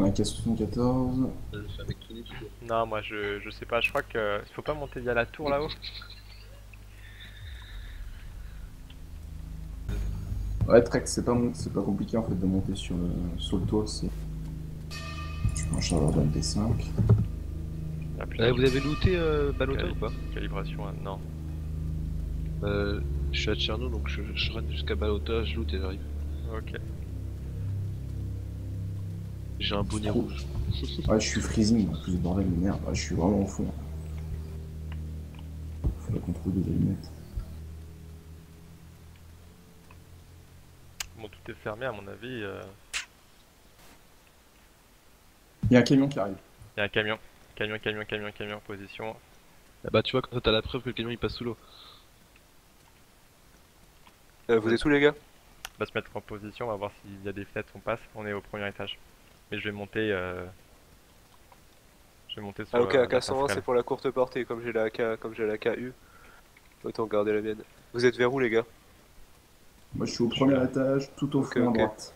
un K74. Je fais avec Tony toujours. Non, moi je sais pas, je crois que faut pas monter via la tour là-haut. Ouais, Trek, c'est pas compliqué en fait de monter sur le toit. Je prends un chargeur d'MP5. Ah putain, Vous avez looté Balota Cali- ou pas? calibration, hein, non. Je suis à Tcherno donc je run jusqu'à Balota, je loot et j'arrive. Ok. J'ai un bonnet Trop. rouge. Ouais, je suis freezing, en plus de bordel de merde. Ouais, je suis vraiment au fond. Faut la contrôle des allumettes. Bon, tout est fermé à mon avis. Il y a un camion qui arrive. Il y a un camion. Camion, position. Ah bah tu vois, comme ça t'as la preuve que le camion il passe sous l'eau. Vous êtes où les gars? On va se mettre en position, on va voir s'il y a des fenêtres, on passe. On est au premier étage. Mais je vais monter. Je vais monter sur Ah ok, la AK-101 passerelle. c'est pour la courte portée, comme j'ai la AK, comme j'ai la KU. Autant garder la mienne. Vous êtes vers où les gars? Moi, je suis au premier étage, tout au Ok, fond à ok. droite.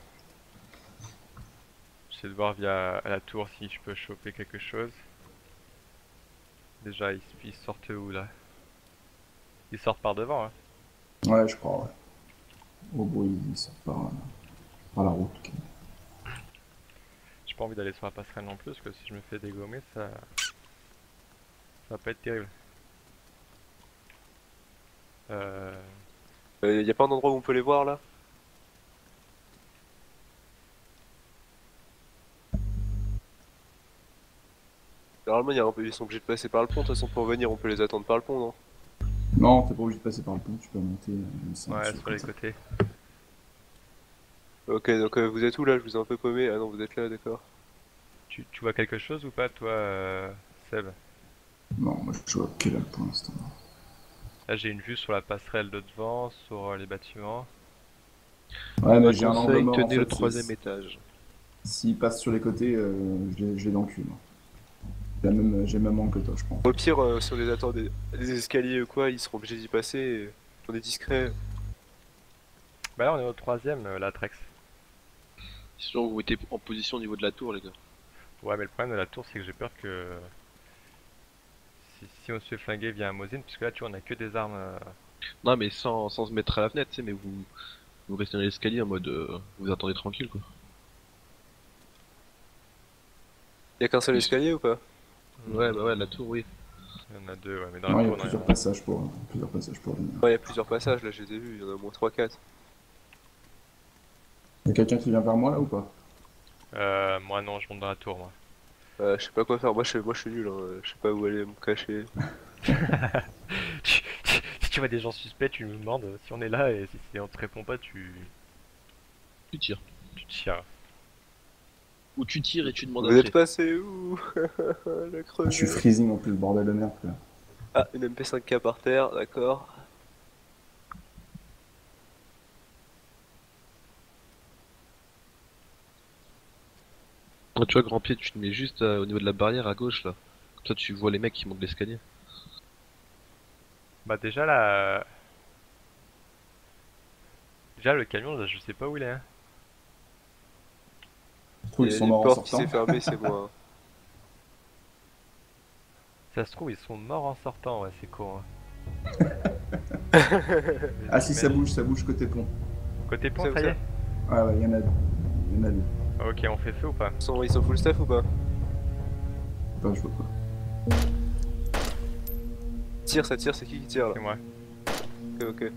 J'essaie de voir via la tour si je peux choper quelque chose. Déjà, ils sortent où là? Ils sortent par devant, hein. Ouais, je crois, ouais. Au bruit, il sort par la route. Ok. J'ai pas envie d'aller sur la passerelle non plus, parce que si je me fais dégommer, ça va pas être terrible. Y a pas un endroit où on peut les voir là? Normalement ils sont obligés de passer par le pont, de toute façon pour venir on peut les attendre par le pont, non? Non, t'es pas obligé de passer par le pont, tu peux monter. Ouais, sur les côtés. Ok, donc vous êtes où là? Je vous ai un peu paumé. Ah non, vous êtes là, d'accord. Tu vois quelque chose ou pas, toi, Seb? Non, moi je vois que dalle pour l'instant. Là, j'ai une vue sur la passerelle de devant, sur les bâtiments. Ouais, mais Un j'ai un angle conseil, mort en tenez le fait. troisième étage. S'il passe sur les côtés, je l'ai dans le cul. Moi. J'ai le même angle que toi, je pense. Au pire, si on les attend des escaliers ou quoi, ils seront obligés d'y passer. On est discret. Bah là, on est au troisième, la Trex. Sinon vous mettez en position au niveau de la tour les gars. Ouais, mais le problème de la tour, c'est que j'ai peur que si on se fait flinguer via un Mosin, puisque là, tu vois, on a que des armes. Non mais sans se mettre à la fenêtre, tu sais, mais vous restez dans l'escalier en mode vous attendez tranquille quoi. Y a qu'un seul escalier ou pas? Ouais bah ouais la tour oui. Il y en a deux, ouais, mais dans Non, la il y tour, a non, plusieurs passages pour venir. Ouais, y a plusieurs passages là, je les ai vus, il y en a au moins 3-4. Il y a quelqu'un qui vient vers moi là ou pas? Moi, non, je monte dans la tour, moi. Je sais pas quoi faire, moi je suis nul, hein. Je sais pas où aller me cacher. Si tu vois des gens suspects, tu nous demandes si on est là, et si on te répond pas, Tu tires. tu tires. Ou tu tires et tu demandes Vous êtes après. passé où? Le Je suis crevé. freezing en plus, bordel de merde. Là. Ah, une MP5K par terre, d'accord. Ah, tu vois grand pied tu te mets juste au niveau de la barrière à gauche là. Comme ça tu vois les mecs qui montent l'escalier. Bah, déjà, là. Déjà, le camion, là, je sais pas où il est, hein. Je trouve Il ils y a sont une morts en porte qui sortant. s'est fermée, c'est moi. Ça se trouve, ils sont morts en sortant, ouais, c'est con, hein. Ah si, T'imagines- ça bouge côté pont. Côté pont, Ça, ça y ça. est? Ouais, ouais, il y en a deux. Il y en a deux. Ok, on fait feu ou pas? Ils sont full staff ou pas? Enfin, je vois pas. Ça tire, c'est qui tire là? C'est moi. Ok, ok.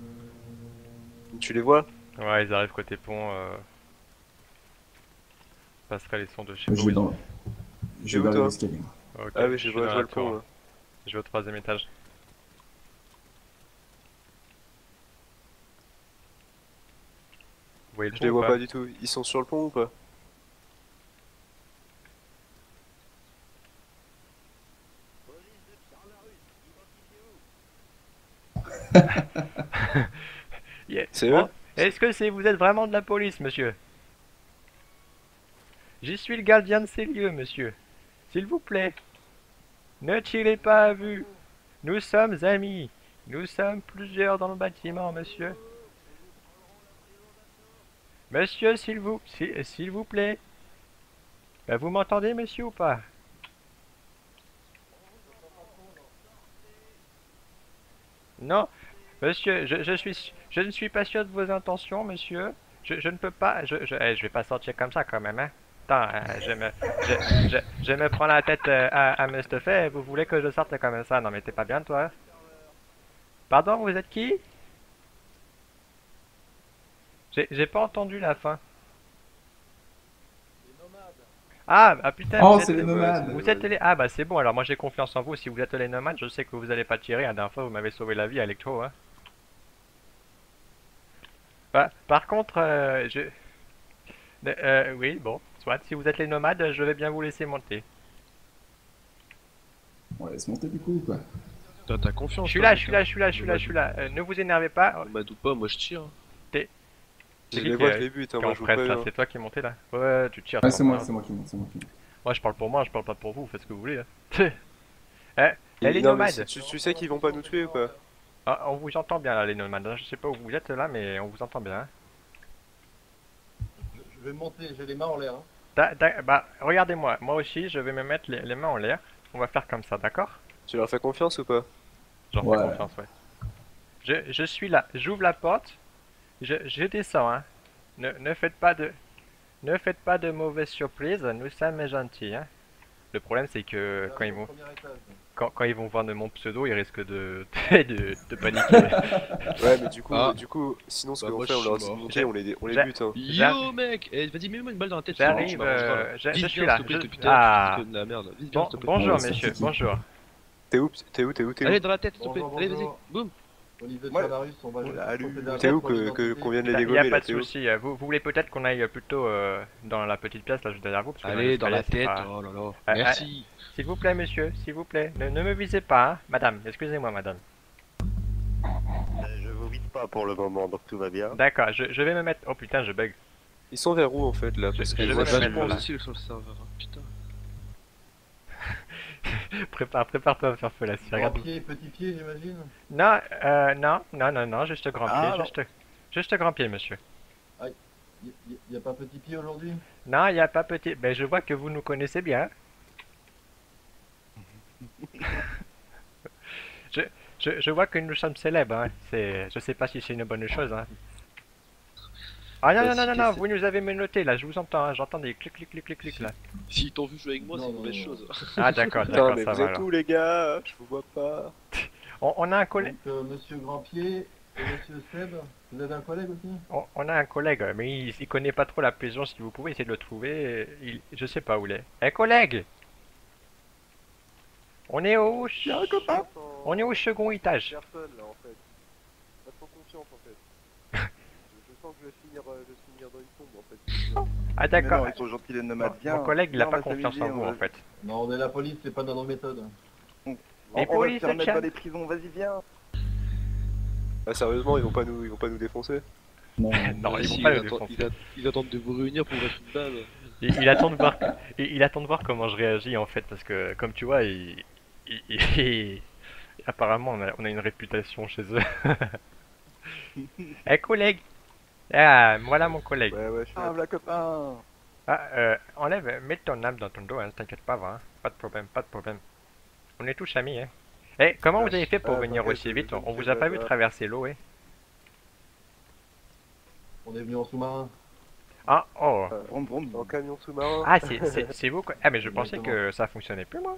Tu les vois? Ouais, ils arrivent côté pont. Passerelle et son de chez Je vais dans, T'es je où, vais vers toi? les escaliers. Ok, Ah oui, je je suis vois, dans je vois la le pont tour. là. Je vais au troisième étage. Vous voyez le Je pont les ou vois pas? pas du tout. Ils sont sur le pont ou pas? Yeah. C'est Bon, eux? est-ce que vous êtes vraiment de la police, monsieur? J'y suis le gardien de ces lieux, monsieur. S'il vous plaît, ne tirez pas à vue. Nous sommes amis. Nous sommes plusieurs dans le bâtiment, monsieur. Monsieur, s'il vous plaît. Vous m'entendez, monsieur, ou pas? Non, monsieur, je ne suis pas sûr de vos intentions, monsieur. Je ne peux pas, je vais pas sortir comme ça quand même, hein. Attends, je me prends la tête à me stuffer. Vous voulez que je sorte comme ça? Non, mais t'es pas bien, toi. Pardon, vous êtes qui? J'ai pas entendu la fin. Ah putain, Oh, vous c'est êtes, les nomades. vous êtes les... Ah bah c'est bon, alors moi j'ai confiance en vous. Si vous êtes les nomades, je sais que vous allez pas tirer. La dernière fois, vous m'avez sauvé la vie à Electro, hein. Par contre, oui, bon, soit, si vous êtes les nomades, je vais bien vous laisser monter. On laisse monter du coup ou quoi? T'as confiance. Je suis toi, là, mec, je suis là, hein. je suis là, je suis là, je suis là. Ne vous énervez pas. Nomade ou pas, moi je tire. C'est Je qui les qui, vois, je les bute, hein, qui est moi en je vous presse là? préviens. C'est toi qui es monté là? Ouais, tu tires. Ouais, toi, c'est moi, hein. c'est moi qui monte, c'est moi qui monte. Moi je parle pour moi, je parle pas pour vous, faites ce que vous voulez, hein. Les Non, mais nomades. tu sais qu'ils vont pas nous tuer ou pas? Ah, on vous entend bien là, les nomades. Je sais pas où vous êtes là, mais on vous entend bien, hein. Je vais monter, j'ai les mains en l'air. Hein. Bah, regardez-moi. Moi aussi, je vais me mettre les mains en l'air. On va faire comme ça, d'accord? Tu leur fais confiance ou pas? J'en fais Ouais. confiance, ouais. Je suis là. J'ouvre la porte. Je descends, hein. Ne faites pas de mauvaises surprises. Nous sommes gentils, hein. Le problème, c'est que quand ils vont, Premier étage. quand ils vont voir de mon pseudo, ils risquent de paniquer. Ouais, mais Ah. du coup, sinon ce Bah, que l'on moi, fait, je on leur suis dit de mort. monter, on les J'a- bute, hein. Yo mec, vas-y mets-moi une balle dans la tête. J'arrive, tu m'arrangeras, là. je Vise suis bien, là. s'il te plaît, je- depuis tout à l'heure, Ah. tu dis que de la merde. Vise bien, Bon, s'il te plaît. bonjour, Ouais, c'est messieurs. Kiki. Bonjour. T'es où? T'es où? T'es où? T'es où? Allez dans la tête, s'il te plaît. Bonjour, Allez, vas-y, bonjour. boum. Police de Moi- Chavarus, on va Salut. procéder à T'es où pour l'identité. qu'on vienne les Il n'y a dégommer pas là? de T'es où? souci. Vous voulez peut-être qu'on aille plutôt dans la petite pièce là juste derrière vous parce que Allez dans la l'escalier, tête. c'est pas- Oh là là. Ah, Merci. S'il vous plaît, monsieur, s'il vous plaît, ne me visez pas, hein. Madame. Excusez-moi, madame. Je vous vide pas pour le moment, donc tout va bien. D'accord, je vais me mettre. Oh putain, je bug. Ils sont vers où en fait là? Parce que je Je vais vois me je mettre pense là. aussi sur le serveur. hein. Putain. Prépare-toi à faire feu là. Grand Regarde. pied, petit pied, j'imagine. Non, juste grand pied, Ah, non. juste grand pied, monsieur. Y a pas petit pied aujourd'hui? Non, il n'y a pas petit. Ben, je vois que vous nous connaissez bien. Je vois que nous sommes célèbres, hein. Je sais pas si c'est une bonne chose, hein. Ah non, non, non, non, non, vous nous avez menotté là, je vous entends, hein. J'entends des clics, clics, clics, clics, clics là. S'ils t'ont vu jouer avec moi, c'est Non, une mauvaise non, chose. Ah d'accord, Putain, d'accord, mais ça vous va êtes alors. où les gars? Je vous vois pas. On a un collègue. Donc, monsieur Grand Pied et monsieur Seb, vous avez un collègue aussi? On a un collègue, mais il connaît pas trop la prison. Si vous pouvez essayer de le trouver, je sais pas où il est. Eh collègue, on est au, on est au second étage. Personne là en fait. Pas trop confiance en fait. Je sens que je vais finir dans une tombe en fait. Ah Mais d'accord. non, ils sont gentils les nomades, viens. Mon collègue, il a Viens, on pas va confiance en s'amuser, vous on en va- fait. Non, on est la police, c'est pas dans nos méthodes. Les On va polices te faire de mettre Tchad. dans les prisons, vas-y viens. Ah sérieusement, ils vont pas nous défoncer? Non, Non, ils vont Si, pas le attend- défoncer. ils attendent de vous réunir pour mettre une balle. Il attend de voir, il attend de voir comment je réagis en fait, parce que comme tu vois, apparemment on a une réputation chez eux. Eh collègue, ah voilà mon collègue. Ouais, je suis Ah, là. voilà copain. Enlève, mets ton âme dans ton dos, hein, t'inquiète pas, va, hein. Pas de problème, pas de problème. On est tous amis, hein. Eh, comment vous avez fait pour Ah, venir t'inquiète, aussi vite? je On ne vous fais a pas pas vu ça. traverser l'eau, eh? On est venu en sous-marin. Ah, oh. Vroom, vroom. En camion sous-marin. Ah, c'est vous quoi? Ah, mais je pensais Exactement. que ça fonctionnait plus, moi.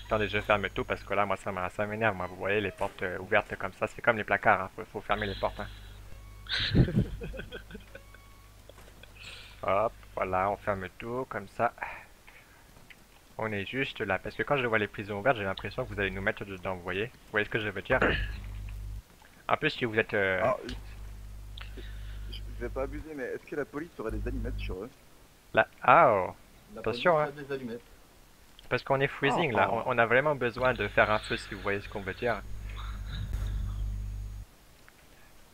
Attendez, je ferme tout parce que là, moi, ça m'énerve, moi. Vous voyez, les portes ouvertes comme ça, c'est comme les placards, hein. Faut fermer les portes, hein. Hop, voilà, on ferme tout comme ça. On est juste là, parce que quand je vois les prisons ouvertes, j'ai l'impression que vous allez nous mettre dedans, vous voyez? Vous voyez ce que je veux dire? En plus, si vous êtes... Alors, je vais pas abuser, mais est-ce que la police aurait des allumettes sur eux? là... Ah, oh. La Attention, police hein. a des allumettes. Parce qu'on est freezing, là. On a vraiment besoin de faire un feu, si vous voyez ce qu'on veut dire.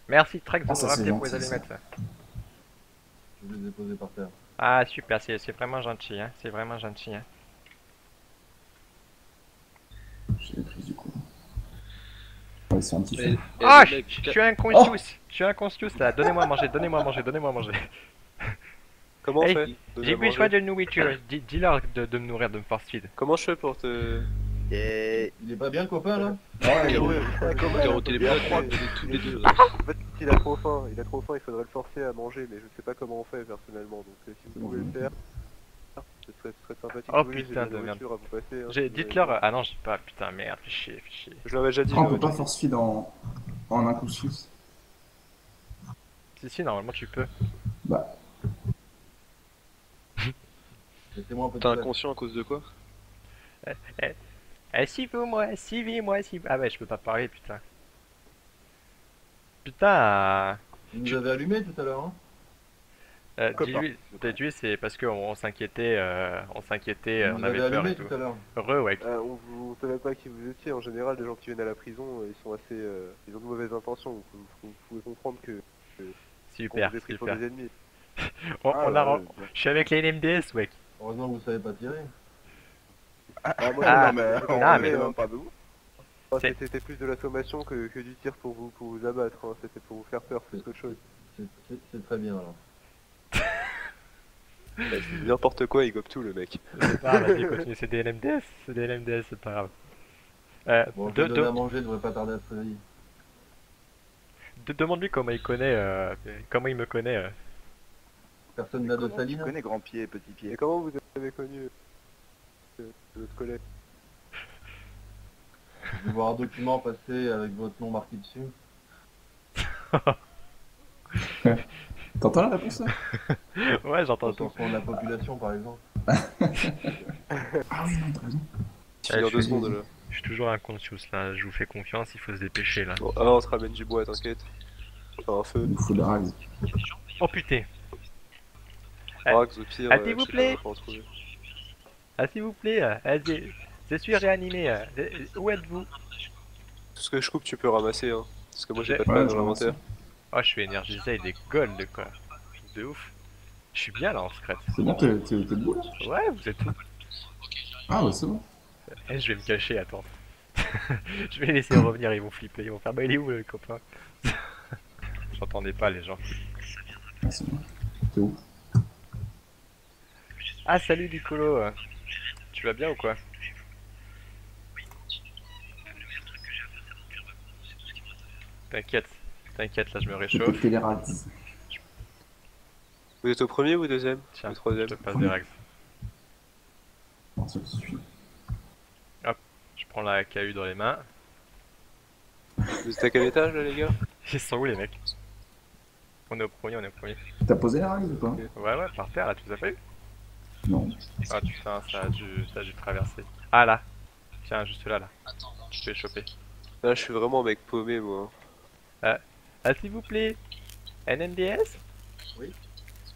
Merci, Trex, de Ah, nous ça, c'est rappeler pour les gentil, ça. allumettes, ça. Je les ai posés par terre. Ah, super, c'est vraiment gentil, hein. C'est vraiment gentil, hein. j'ai les prises du coup. Ouais, c'est un petit Eh, feu. eh, Ah, les mecs, je suis inconscious. Je suis inconscious, là. Donnez-moi à manger, donnez-moi à manger, donnez-moi à manger. Comment on Hey, fait J'ai besoin de nourriture. Dis-leur de me nourrir, de me force feed. Comment je fais pour te... Et... Il est pas bien le copain là? Ouais, Garo, ouais, Garo, ouais, t'es les bien blocs, froid. on est tous les deux là. En fait, il a trop faim, il faudrait le forcer à manger, mais je sais pas comment on fait personnellement, donc si vous pouvez le faire, ce serait sympathique. Oh, Oui, j'ai putain de la de merde. nourriture à vous passer. Hein, Dites-leur. Ah non, j'ai pas. Putain, merde, fais chier, fais chier. Je l'avais déjà dit, Ah, je on l'avais peut pas déjà dit. force feed en un coup de suite. Si, normalement tu peux. Bah, Laissez-moi un peu de T'es place. inconscient à cause de quoi? Suivez-moi, suivez-moi, suivez. Ah ouais, je peux pas parler, putain. Putain. Vous nous avez allumé tout à l'heure, hein? Dis-lui, c'est parce qu'on s'inquiétait, Vous on nous avait avez peur allumé et tout. tout à l'heure. Heureux, ouais. On savait pas qui vous étiez, en général, les gens qui viennent à la prison, ils sont assez... ils ont de mauvaises intentions, vous pouvez comprendre qu'on Super, vous ait pris pour super. des ennemis. Je suis avec les NMDS, ouais. Heureusement que vous savez pas tirer. Ah, moi, Ah, non, mais on non, mais mais- même pas de vous. C'est- C'était plus de la sommation que du tir pour vous abattre, hein. C'était pour vous faire peur plus qu'autre chose. C'est très bien alors. N'importe quoi, il gobe tout le mec. C'est pas grave, vas-y, continue, c'est des NMDS, c'est pas grave. Bon, je vais donner à manger, je devrais pas tarder à se réveiller. Demande-lui comment il connaît, comment il me connaît. Personne n'a de Tu saline? connais grand pied, petit pied. Et comment vous avez connu notre collègue? Je vais voir un document passer avec votre nom marqué dessus. t'entends la réponse là? Ouais, j'entends tout. Recensement de la population par exemple. Ah oui, non, t'as raison. Tu finis en je 2 suis- secondes là. Je suis toujours inconscient là, je vous fais confiance, il faut se dépêcher là. Bon, on te ramène du bois, t'inquiète. Enfin, un feu. Il nous faut de rags. Oh putain. Rax au pire. s'il vous je sais plaît. pas, faut en trouver. Ah s'il vous plaît, je suis réanimé, où êtes-vous? Tout ce que je coupe, tu peux ramasser, hein. Parce que moi j'ai Ouais, pas de place je dans l'inventaire. Oh, je suis énergisé avec des gold quoi. De ouf. Je suis bien là en secret. C'est bon, t'es debout là? Ouais, vous êtes où? Ah ouais, c'est bon. Eh, je vais me cacher, attends. Je vais les laisser revenir, ils vont flipper, ils vont faire bah il est où le copain? J'entendais pas les gens. Ah, c'est bon. T'es où? Ah salut Nicolo, tu vas bien ou quoi? T'inquiète, t'inquiète, là je me J'ai réchauffe. pété les rags. Vous êtes au premier ou au deuxième? Tiens, Au troisième? je te passe des règles. Non, ça suffit. Je prends la KU dans les mains. Vous êtes à quel étage là, les gars? Ils sont où les mecs? On est au premier, on est au premier. T'as posé les rags ou pas? Ouais, par terre là, tu les as pas eu? Non. Ah putain, ça a dû traverser. Ah là! Tiens, juste là, là. Je vais choper. Là, je suis vraiment un mec paumé, moi. Ah s'il vous plaît! NMDS? Oui.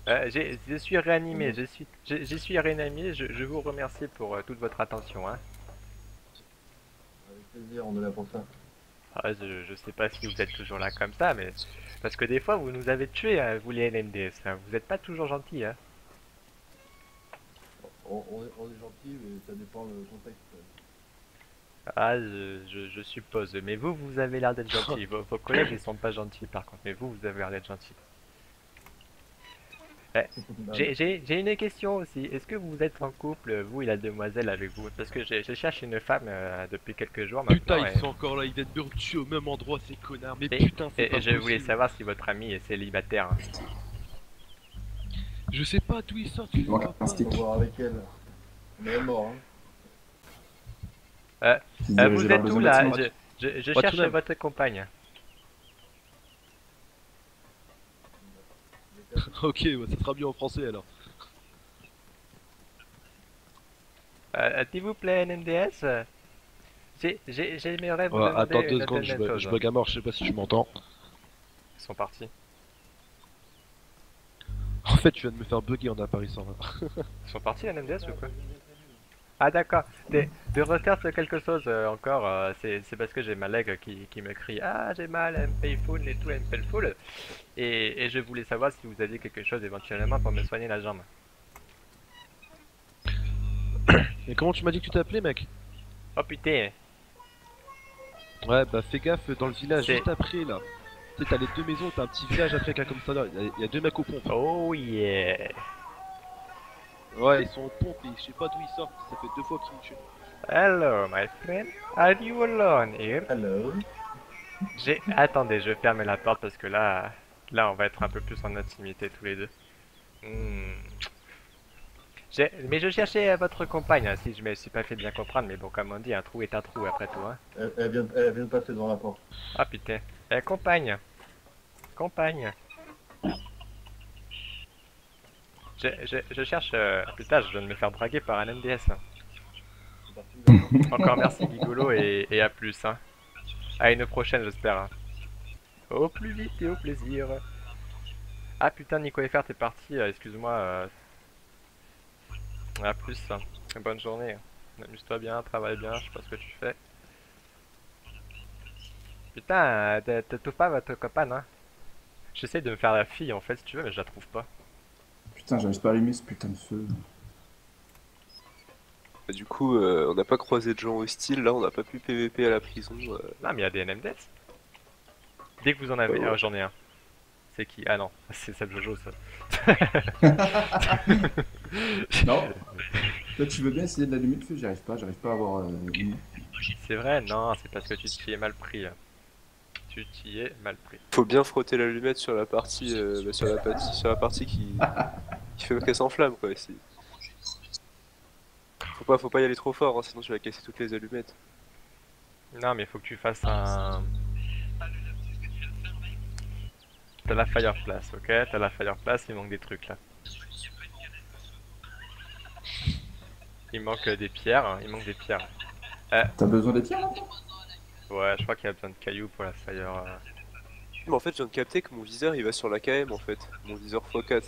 Je suis réanimé, je suis réanimé, je vous remercie pour toute votre attention. Hein. Avec plaisir, on est là pour ça. Ah, je sais pas si vous êtes toujours là comme ça, mais parce que des fois vous nous avez tués, hein, vous les NMDS. Hein. Vous êtes pas toujours gentils. Hein. On est gentil, mais ça dépend le contexte. Ah, je suppose. Mais vous avez l'air d'être gentils. Vos collègues ils sont pas gentils par contre, mais vous avez l'air d'être gentils. J'ai une question aussi. Est-ce que vous êtes en couple, vous et la demoiselle avec vous? Parce que je cherche une femme depuis quelques jours maintenant. Putain, ils sont encore là, ils viennent me tuer au même endroit, ces connards. Mais Et- putain, c'est Et pas je voulais possible. savoir si votre ami est célibataire. Je sais pas d'où ils sortent. Il manque un Faut stick. voir avec elle. Mais elle est morte, hein. Qui se dirigeait Vous vers êtes le où deuxième là? bâtiment. Je Pas cherche tout de même. votre compagne. Ok, ouais, ça sera mieux en français alors. S'il vous plaît, NMDS, j'aimerais vous Ouais, demander attends 2 une secondes, dernière chose. je bug à mort, je sais pas si tu m'entends. Ils sont partis. En fait, tu viens de me faire bugger en apparaissant là. Ils sont partis, NMDS ou quoi? Ah d'accord. De refaire quelque chose encore, c'est parce que j'ai ma leg qui me crie ah j'ai mal, I'm painful et tout, I'm painful. Et je voulais savoir si vous aviez quelque chose éventuellement pour me soigner la jambe. Mais comment tu m'as dit que tu t'appelais, mec? Oh putain. Ouais, bah fais gaffe dans le village C'est- juste après là. Tu sais, t'as les deux maisons, t'as un petit village après qui a comme ça là. Il y a 2 mecs aux pompes. Oh yeah. Ouais, ils sont en pompe et je sais pas d'où ils sortent. Ça fait 2 fois qu'ils me tuent. Hello, my friend. Are you alone here? Hello. Attendez, je vais fermer la porte parce que là, on va être un peu plus en intimité tous les deux. Hmm. Mais je cherchais votre compagne, hein, si je me suis pas fait bien comprendre, mais bon, comme on dit, un trou est un trou après tout, hein. Elle vient de passer devant la porte. Ah putain. Compagne. Compagne. Je cherche... Putain, je viens de me faire draguer par un MDS. Encore merci Gigolo et à plus, hein. À une prochaine, j'espère, hein. Au plus vite et au plaisir. Ah putain, Nico FR, t'es parti, excuse-moi. À plus, hein. Bonne journée. Amuse-toi bien, travaille bien, je sais pas ce que tu fais. Putain, t'étouffes pas votre copain, hein. J'essaie de me faire la fille en fait, si tu veux, mais je la trouve pas. Putain, j'arrive pas à allumer ce putain de feu. Bah, du coup, on n'a pas croisé de gens hostiles, là on n'a pas pu PVP à la prison. Non, mais il y a des NMDs. Dès que vous en avez, Ouais. j'en ai un. C'est qui? Ah non, c'est Seb Jojo ça. Non. Toi, tu veux bien essayer d'allumer le feu? J'arrive pas à avoir une. C'est vrai? Non, c'est parce que tu t'y es mal pris. Tu t'y es mal pris. Faut bien frotter l'allumette sur la partie, sur la partie qui fait qu'elle s'enflamme quoi. Faut pas y aller trop fort, hein, sinon tu vas casser toutes les allumettes. Non, mais il faut que tu fasses un. T'as la fireplace, ok? T'as la fireplace, il manque des trucs là. Il manque des pierres, hein, il manque des pierres. T'as besoin des tirs là? Ouais, je crois qu'il y a besoin de cailloux pour la fire. Mais en fait, je viens de capter que mon viseur il va sur la KM en fait, mon viseur x4.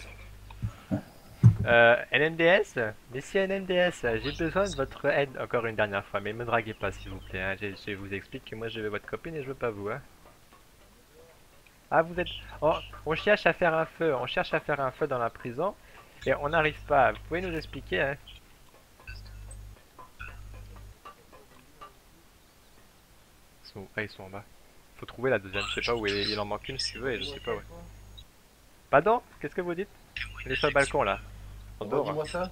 NMDS? Messieurs NMDS, j'ai besoin de votre aide encore une dernière fois, mais me draguez pas s'il vous plaît, hein. Je vous explique que moi je veux votre copine et je veux pas vous, hein. Ah, vous êtes... on cherche à faire un feu, dans la prison et on n'arrive pas. Vous pouvez nous expliquer, hein? Ils sont en bas. Faut trouver la deuxième, je sais pas où il en manque une si tu veux et je sais pas où. Pardon? Qu'est-ce que vous dites? Il est sur le balcon là. En dehors. Dis-moi ça.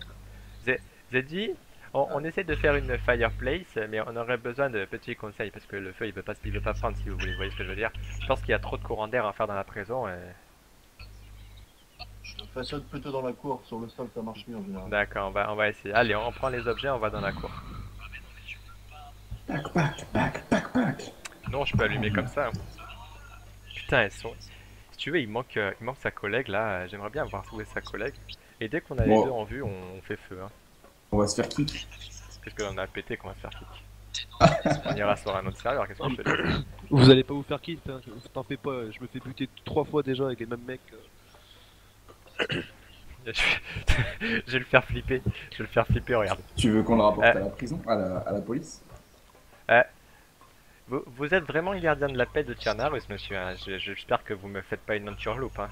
J'ai dit, on essaie de faire une fireplace, mais on aurait besoin de petits conseils parce que le feu il veut pas prendre si vous voulez, vous voyez ce que je veux dire. Je pense qu'il y a trop de courant d'air à faire dans la prison. Fais ça plutôt dans la cour, sur le sol ça marche mieux en général. D'accord, on va essayer. Allez, on prend les objets, on va dans la cour. Backpack. Non, je peux allumer comme ça. Putain, elles sont... Si tu veux, il manque sa collègue là. J'aimerais bien voir trouver sa collègue. Et dès qu'on a les Bon. deux en vue, on fait feu. Hein. On va se faire kick. Qu'est-ce que l'on a pété qu'on va se faire kick? On ira sur un autre serveur, qu'est-ce que je fais dire? Vous allez pas vous faire kill, t'en fais pas, je me fais buter 3 fois déjà avec les mêmes mecs. Je vais le faire flipper. Je vais le faire flipper, regarde. Tu veux qu'on le rapporte à la prison? À la police? Vous êtes vraiment le gardien de la paix de Tchernarus, monsieur. Hein. J'espère que vous me faites pas une entourloupe. Hein.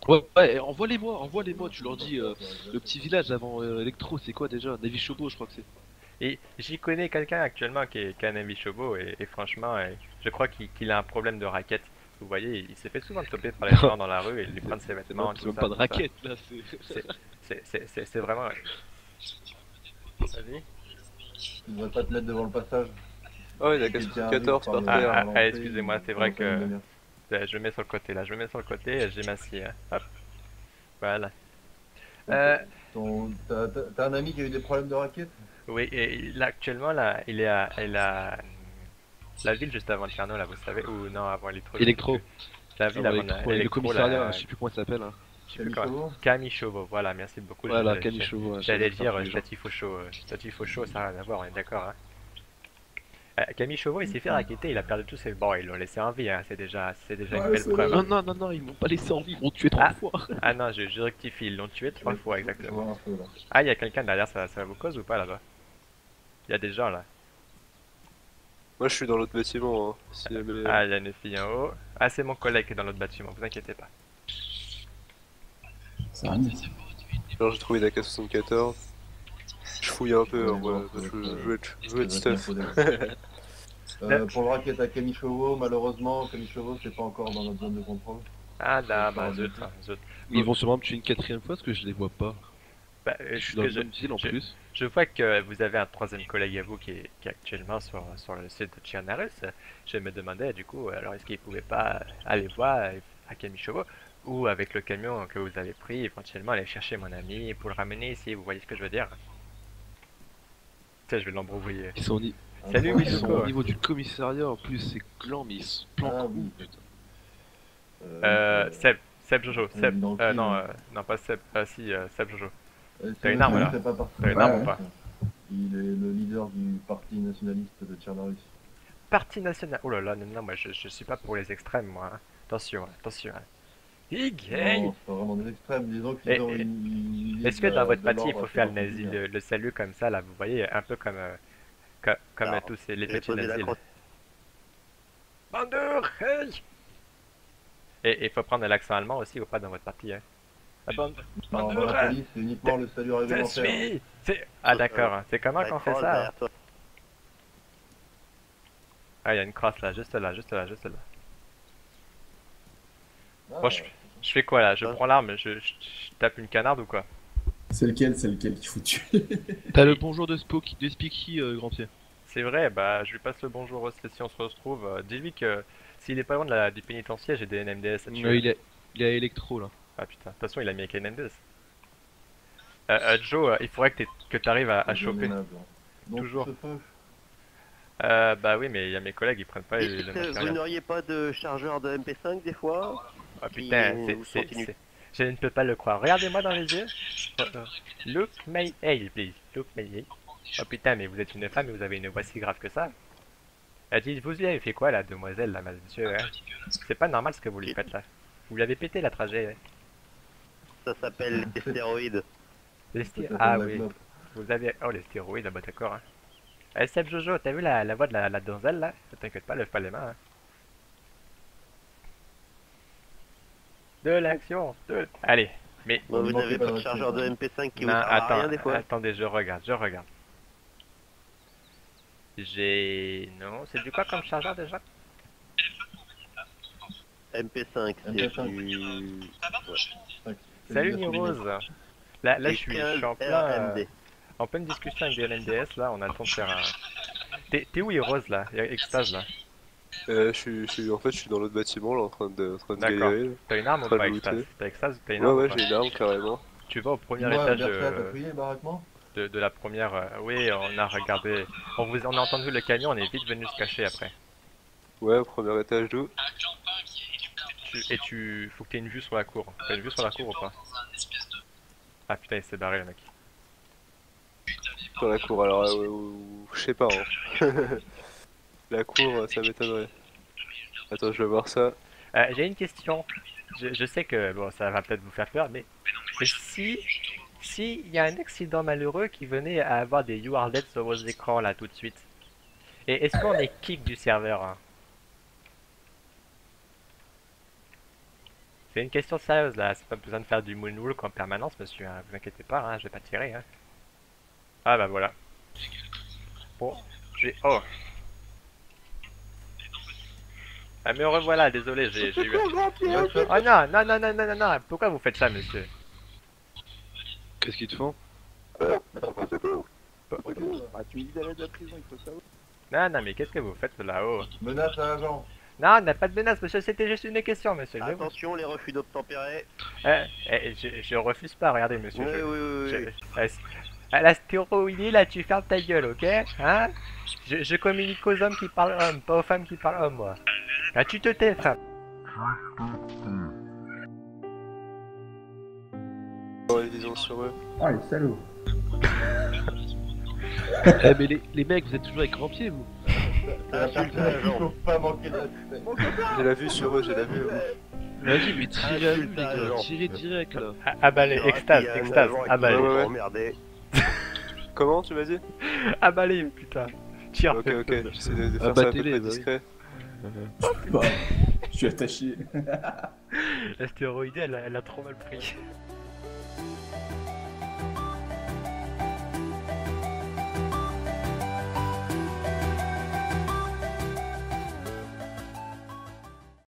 Ouais, envoie-les-moi, tu leur dis, le petit village avant Electro, c'est quoi déjà? Navy Chobo, je crois que c'est. Et j'y connais quelqu'un actuellement qui est un ami Chobo et franchement, je crois qu'il a un problème de raquette. Vous voyez, il s'est fait souvent choper par les gens dans la rue et lui prendre ses vêtements. Ils ont pas de raquette là, C'est vraiment. Vas-y. Tu devrais pas te mettre devant le passage. Oh, il a cassé 14 par terre. Excusez-moi, c'est vrai que je me mets sur le côté là, je me mets sur le côté et j'ai m'assieds. Hein. Hop. Voilà. T'as un ami qui a eu des problèmes de raquette? Oui, et là, actuellement, là, il est à la ville juste avant le Tcherno, là, vous savez, ou non, avant Electro. La ville avant le commissariat, je sais plus comment il s'appelle. Hein. Je sais plus comment. Kamichovo, voilà, merci beaucoup. Voilà, Kamichovo. J'allais dire Statif Faucho, ça n'a rien à voir, on est d'accord. Hein. Kamichovo, il s'est fait raqueter, il a perdu tous ses... Bon, ils l'ont laissé en vie, hein. C'est déjà une belle preuve. Non, ils m'ont pas laissé en vie, ils m'ont tué 3 fois. Ah non, je rectifie, ils l'ont tué 3 fois, exactement. Je vois un peu, là. Ah, il y a quelqu'un derrière, ça vous cause ou pas là-bas? Il y a des gens là. Moi je suis dans l'autre bâtiment. Hein, si Ah, il y a une fille en haut. Ah, c'est mon collègue qui est dans l'autre bâtiment, vous inquiétez pas. Ça arrive. Alors j'ai trouvé une AK-74. Je fouille un peu, hein, moi, je veux être stuff. Pour le racket à Kamichovo, malheureusement, Kamichovo c'est pas encore dans notre zone de contrôle. Ah là, bah zut. Ils vont sûrement me tuer une 4ème fois parce que je les vois pas. Bah, Je suis dans le même ville en plus. Je vois que vous avez un troisième collègue à vous qui est actuellement sur le site de Chianarus. Je me demandais du coup, alors est-ce qu'il pouvait pas aller voir à Camichovo ou avec le camion que vous avez pris, éventuellement aller chercher mon ami pour le ramener ici, vous voyez ce que je veux dire? Tiens, je vais l'embrouiller. Ils sont, Salut ils sont Wisuko. au niveau du commissariat en plus, c'est gland, mais ils se planquent Ah où, oui. putain. Seb Jojo, Seb, dans le non, film. non pas Seb, si, Seb Jojo. C'est T'as une vrai arme, qu'il là fait pas partie. T'as une Ouais, arme ouais. ou pas? Il est le leader du parti nationaliste de Tchernarus. Parti national. Oh là là, non, non, moi je suis pas pour les extrêmes, moi. Hein. Attention, attention. Hein. Hey. Non, c'est pas vraiment des extrêmes, disons qu'ils Et- ont et- une Est-ce que dans votre parti il l'ordre faut assez faire le nazi, particulière. le salut comme ça, là, vous voyez, un peu comme, comme Alors, tous les J'ai petits posé la nazis. Là. crosse. Bandur, hey. Et il faut prendre l'accent allemand aussi ou pas dans votre parti, hein? La bande. Non, dans Bandur, la police, c'est uniquement le salut je réglementaire. suis. Ah d'accord, hein. C'est comment La qu'on fait crosse ça? Hein? derrière toi. Ah, il y a une crosse là, juste là, juste là, juste là. Ah, Bon, je fais quoi là? Je Ah. prends l'arme, je tape une canarde ou quoi? C'est lequel qu'il faut tuer? T'as le bonjour de Speaky, grand pied. C'est vrai, bah je lui passe le bonjour aussi si on se retrouve. Dis-lui que s'il est pas loin du pénitencier, j'ai des NMDS à tuer. Il est à Electro là. Ah putain, de toute façon il a mis avec NMDS. Joe, il faudrait que t'arrives à c'est choper. raisonnable. Donc, Toujours. ce feu, Bah oui, mais il y a mes collègues, ils prennent pas le Vous matériel. n'auriez pas de chargeur de MP5 des fois? Ah putain, vous continuez. je ne peux pas le croire. Regardez-moi dans les yeux. Look my eye, please. Look my eye. Oh putain, mais vous êtes une femme et vous avez une voix si grave que ça. Dites, vous lui avez fait quoi là, demoiselle, là, monsieur hein? C'est pas normal ce que vous lui faites là. Vous lui avez pété la trajet. Hein. Ça s'appelle les stéroïdes. Les ça s'appelle Ah la oui, clope. vous avez... Oh les stéroïdes, ah bah d'accord. Hein. Seb Jojo, t'as vu la voix de la donzelle là? Ne t'inquiète pas, lève pas les mains. Hein. De l'action, Allez, mais... Bon, vous manquez n'avez pas pas de de chargeur de respect, MP5 qui Non, vous sert à rien des fois? attendez, je regarde. J'ai... Non, c'est du quoi comme chargeur déjà? MP5, c'est MP5. du... C'est Salut de la Nirose. soulignette. Là je du suis 15 en RMD. pleine discussion avec des LNDS là, on a le temps de faire un... T'es où Rose là? Extase là? En fait, je suis dans l'autre bâtiment là, en train de D'accord. galérer. Là. T'as une arme ou Très pas looté. Extase? T'as Extase? T'as une Ouais, arme ou ouais, pas? j'ai une arme carrément. Tu vas au premier Dis-moi, étage Bertha, t'as fouillé le baraquement? de la première... Oui, on a regardé... On a entendu le camion, on est vite venu se cacher après. Ouais, au premier étage d'où? Faut que t'aies une vue sur la cour. T'as une vue sur la cour ou pas? Ah putain, il s'est barré le mec. Dans la cour, alors, je sais pas. Hein. La cour, ça m'étonnerait. Attends, je vais voir ça. J'ai une question. Je sais que bon, ça va peut-être vous faire peur, mais si il y a un accident malheureux qui venait à avoir des You Are Dead sur vos écrans là tout de suite, et est-ce qu'on est kick du serveur hein? C'est une question sérieuse là, c'est pas besoin de faire du moonwalk en permanence, monsieur. Hein. Vous inquiétez pas, hein, je vais pas tirer. Hein. Ah bah voilà. Bon, oh. Ah me revoilà, désolé, j'ai eu... Oh non, non, non, non, non, non, non, pourquoi vous faites ça, monsieur? Qu'est-ce qu'ils te font? Ah, tu me dis d'aller à la prison, il faut savoir. Non, non, mais qu'est-ce que vous faites là-haut? Menace à agent. Non, on n'a pas de menace, monsieur, c'était juste une question, monsieur. Attention, les refus d'obtempérer. Je refuse pas, regardez, monsieur. Oui, oui, oui, oui. À la stéroïdie, là, tu fermes ta gueule, ok? Hein? Je communique aux hommes qui parlent hommes, pas aux femmes qui parlent hommes, moi. Là, tu te tais, frère. Ouais, disons sur eux. Ah, les salauds. Eh mais les mecs, vous êtes toujours avec grand pied vous? C'est la personne qu'il faut pas manquer de respect. J'ai la vue sur eux, j'ai la vue. Vas-y, mais tirez à lui, les Insulte à gars, Jean. tirez direct là. Abalé, extase, Il y a un extase, agent qui abalé. va Ouais, ouais. emmerder. Comment tu m'as dit? Abalé, putain. Tire, Ok, ok, j'essaie de faire ça à peu Abattez-les, près bah oui. discret. Bah, je suis attaché. La stéroïdie, elle a trop mal pris.